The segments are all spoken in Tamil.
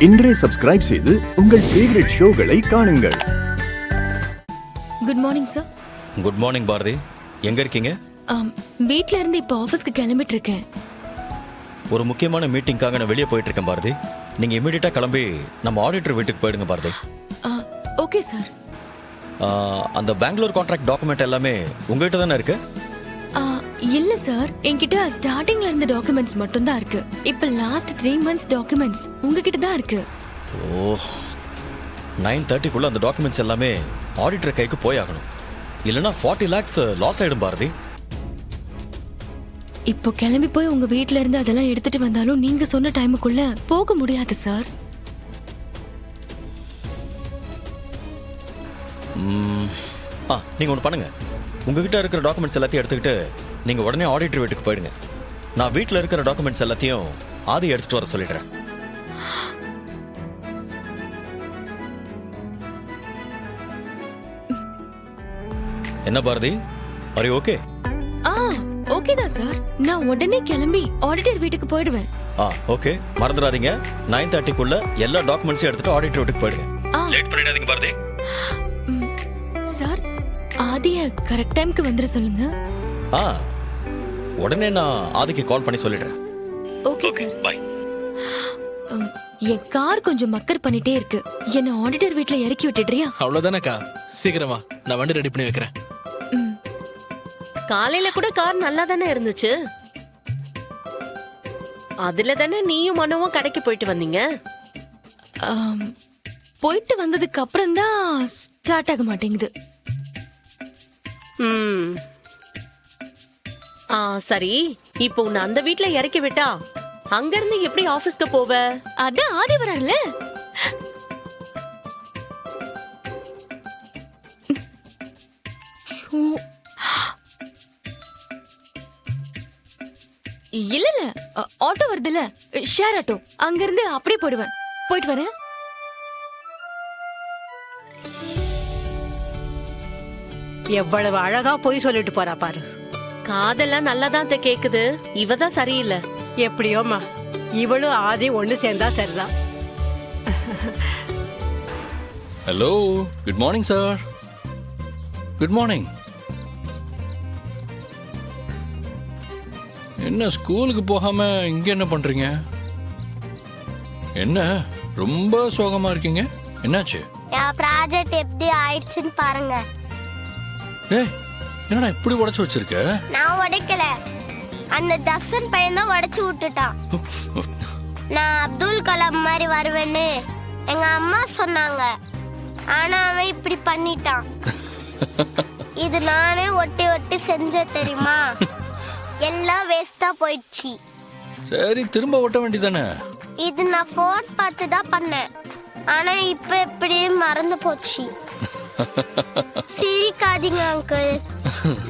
இன்றே சப்ஸ்கிரைப் செய்து உங்கள் ஃபேவரட் ஷோகளை காணுங்கள். Good morning sir. Good morning Bharathi. எங்க இருக்கீங்க? வீட்ல இருந்து இப்போ ஆபீஸ்க்கு கிளம்பிட்டு இருக்கேன். ஒரு முக்கியமான மீட்டிங்காக நான் வெளியே போயிட்டு இருக்கேன் பாரதி. நீங்க இமிடியேட்டா கிளம்பி நம்ம ஆடிட்டர் வீட்டுக்கு போயிடுங்க பாரதி. Okay sir. அந்த பெங்களூர் கான்ட்ராக்ட் டாக்குமெண்ட் எல்லாமே உங்ககிட்ட தானே இருக்கு? இல்ல சார், என்கிட்ட ஸ்டார்டிங்ல இருந்த டாக்குமெண்ட்ஸ் மட்டும் தான் இருக்கு. இப்போ லாஸ்ட் 3 months டாக்குமெண்ட்ஸ் உங்ககிட்ட தான் இருக்கு. ஓ, 9:30க்குள்ள அந்த டாக்குமெண்ட்ஸ் எல்லாமே ஆடிட்டர் கைக்கு போயாகணும். இல்லைன்னா 40 lakhs லாஸ் ஆயிடும் பாரதி. இப்போ கிளம்பி போய் உங்க வீட்ல இருந்து அதெல்லாம் எடுத்துட்டு வந்தாலும் நீங்க சொன்ன டைமுக்குள்ள போக முடியாது சார். நீங்க ஒன்று பண்ணுங்க. உங்ககிட்ட இருக்கிற டாக்குமெண்ட்ஸ் எல்லாத்தையும் எடுத்துக்கிட்டு நீங்க உடனே ஆடிட்டர் வீட்டுக்கு போயிடுங்க. நான் வீட்டில் இருக்கிற டாக்குமெண்ட்ஸ் எல்லாத்தையும் ஆதி எடுத்துட்டு வர சொல்லிடுறேன். என்ன Bharathi, are you okay? Okay தான் சார். நான் உடனே கிளம்பி ஆடிட்டர் வீட்டுக்கு போயிடுவேன். ஓகே, மறந்துடாதீங்க. 9:30க்குள்ள எல்லா டாக்குமெண்ட்ஸையும் எடுத்துட்டு ஆடிட்டர் வீட்டுக்கு போயிடுங்க. லேட் பண்ணிடாதீங்க பாரதி. சார், ஆதிய கரெக்ட் டைம்க்கு வந்துட சொல்லுங்க. உடனே நான் ஆதிக்கு கால் பண்ணி சொல்லிடுறேன். Okay sir, bye. என் கார் கொஞ்சம் மக்கர் பண்ணிட்டே இருக்கு. என்ன ஆடிட்டர் வீட்ல இறக்கி விட்டுடுறியா? அவ்வளவுதானக்கா, சீக்கிரமா நான் வண்டி ரெடி பண்ணி வைக்கிறேன். காலையில கூட கார் நல்லா தானே இருந்துச்சு. அதுல தானே நீயும் மனோவும் கடைக்கு போயிட்டு வந்தீங்க. போயிட்டு வந்ததுக்கு அப்புறம் தான் ஸ்டார்ட் ஆக மாட்டேங்குது. சரி, இப்போ உன்னை அந்த வீட்ல இறக்கி விட்டா அங்க இருந்து எப்படி ஆபீஸ்க்கு போவ? அதான் ஆதி வராருல. இல்ல ஆட்டோ வருதுல, ஷேர் ஆட்டோ. அங்க இருந்து அப்படியே போயிடுவேன். போயிட்டு வரேன். எவ்வளவு அழகா போய் சொல்லிட்டு போறா பாரு. காதெல்லாம் நல்லாதான் கேக்குது. இவதான் சரியில்லை. எப்படியோமா, இவளும் ஆதி ஒண்ணு சேர்ந்தா சரிதான். Hello, good morning sir. Good morning. என்ன ஸ்கூலுக்கு போகாம இங்க என்ன பண்றீங்க? என்ன ரொம்ப சோகமா இருக்கீங்க? என்னாச்சு? ப்ராஜெக்ட் எப்படி ஆயிடுச்சுன்னு பாருங்க. ஏய், என்னடா இப்படி உடைச்சு வச்சிருக்க? நான் உடைக்கல, அந்த தசன் பையன் தான் உடைச்சு விட்டுட்டான். நான் அப்துல் கலாம் மாதிரி வருவேன்னு எங்க அம்மா சொன்னாங்க. ஆனா அவன் இப்படி பண்ணிட்டான். இது நானே ஒட்டி ஒட்டி செஞ்ச தெரியுமா? எல்லாம் வேஸ்டா போயிடுச்சு. சரி, திரும்ப ஒட்ட வேண்டியதானே? இது நான் போன் பார்த்து தான் பண்ணேன். ஆனா இப்ப எப்படி மறந்து போச்சு. சிரிக்காதீங்க அங்கிள்,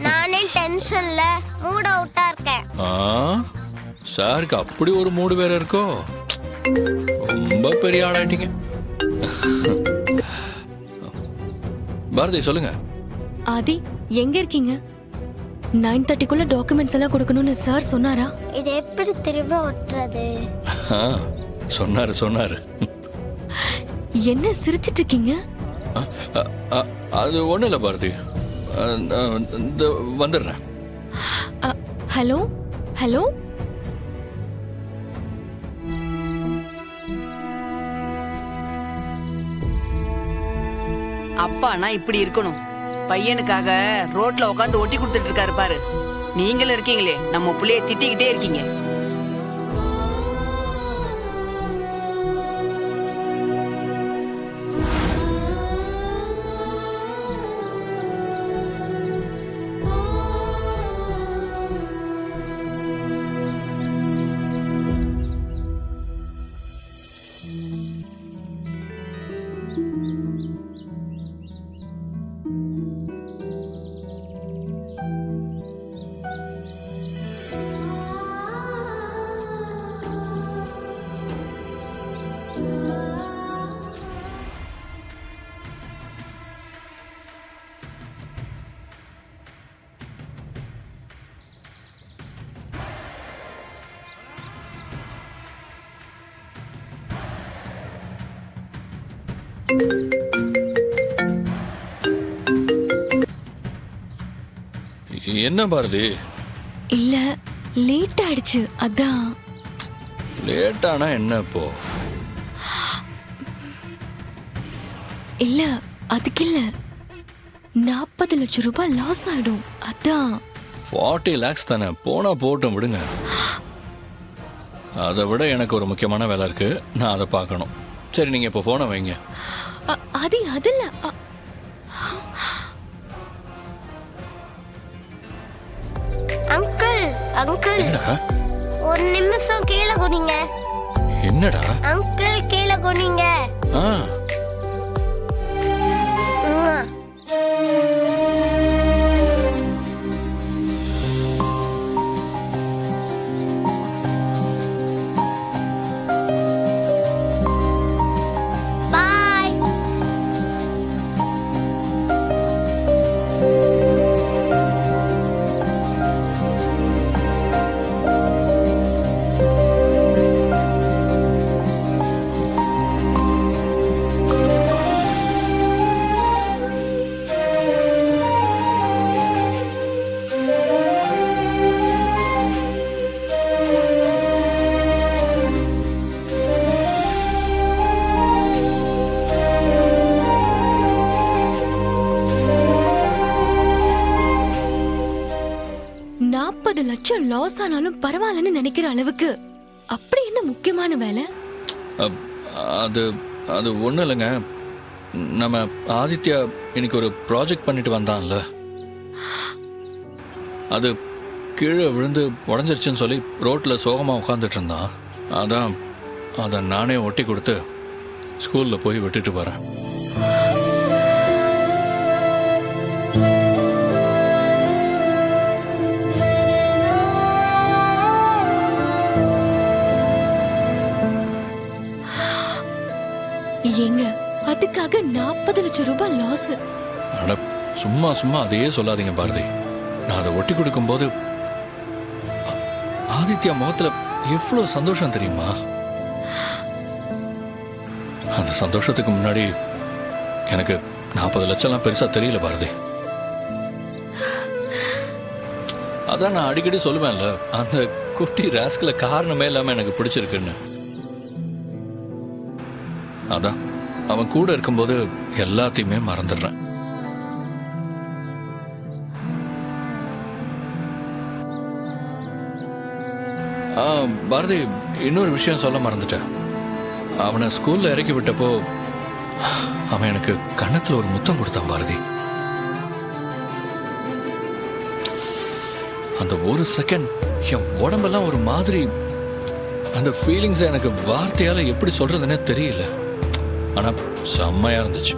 நானே டென்ஷன்ல மூட் அவுட்டா இருக்கேன். சாருக்கு அப்படி ஒரு மூடு வேற இருக்கோ? ரொம்ப பெரிய ஆளாயிட்டீங்க. பாரதி சொல்லுங்க. ஆதி, எங்க இருக்கீங்க? 9:30க்குள்ள டாக்குமெண்ட்ஸ் எல்லாம் கொடுக்கணும்னு சார் சொன்னாரா? இது எப்படி திரும்ப ஒட்டுறது? சொன்னாரு. என்ன சிரிச்சிட்டு இருக்கீங்க? அது ஒண்ணு இல்ல பாரதி, வந்துடுறேன். ஹலோ ஹலோ, அப்பானா இப்படி இருக்கணும். பையனுக்காக ரோட்ல உட்காந்து ஒட்டி கொடுத்துட்டு இருக்காரு பாரு. நீங்களும் இருக்கீங்களே, நம்ம புள்ளைய திட்டிக்கிட்டே இருக்கீங்க. என்ன பாரதி, இல்ல லேட் ஆயிடுச்சு அதான். லேட்டானா என்ன இப்போ? இல்ல அதுக்கு இல்ல, 40 லட்சம் ரூபாய் லாஸ் ஆயிடும் அதான். 40 lakhs தானே, போனா போட்டும் விடுங்க. அதை விட எனக்கு ஒரு முக்கியமான வேலை இருக்கு, நான் அதை பார்க்கணும். சரி, நீங்க இப்போ போனை வைங்க. அது அதில்ல. அங்கிள் அங்கிள் என்னடா? ஒரு நிமிஷம் கீழே குனிங்க. என்னடா? அங்கிள் கீழே குனிங்க. ஆ, உம்மா. Bye. லட்சம் லாஸ் ஆனாலும் பரவாயில்லன்னு நினைக்கிற அளவுக்கு அப்படி என்ன முக்கியமான வேலை? அது அது ஒன்றும் இல்லைங்க. நம்ம ஆதித்யா இன்னைக்கு ஒரு ப்ராஜெக்ட் பண்ணிட்டு வந்தான்ல, அது கீழே விழுந்து உடஞ்சிருச்சுன்னு சொல்லி ரோட்டில் சோகமாக உட்காந்துட்டு இருந்தான். அதான் அதை நானே ஒட்டி கொடுத்து ஸ்கூலில் போய் விட்டுட்டு வரேன். ஏங்க, அதுக்காக 40 லட்சம் ரூபாய் லாஸ்? அட, சும்மா சும்மா அதையே சொல்லாதீங்க பாரதி. நான் அதை ஒட்டி கொடுக்கும்போது ஆதித்யா முகத்துல எவ்வளவு சந்தோஷம் தெரியுமா? அந்த சந்தோஷத்துக்கு முன்னாடி எனக்கு 40 லட்சம்லாம் பெருசா தெரியல பாரதி. அதான் நான் அடிக்கடி சொல்லுவேன்ல, அந்த குட்டி ராஸ்கல காரணமே இல்லாம எனக்கு பிடிச்சிருக்குன்னு. அதான் அவன் கூட இருக்கும்போது எல்லாத்தையுமே மறந்துடுறேன். பாரதி, இன்னொரு விஷயம் சொல்ல மறந்துட்டேன். அவனை ஸ்கூல்ல இறக்கி விட்டப்போ அவன் எனக்கு கன்னத்துல ஒரு முத்தம் கொடுத்தான் பாரதி. அந்த ஒரு செகண்ட் என் உடம்பெல்லாம் ஒரு மாதிரி, அந்த ஃபீலிங்ஸ் எனக்கு வார்த்தையால எப்படி சொல்றதுன்னே தெரியல. ஆனா செம்மையா இருந்துச்சு.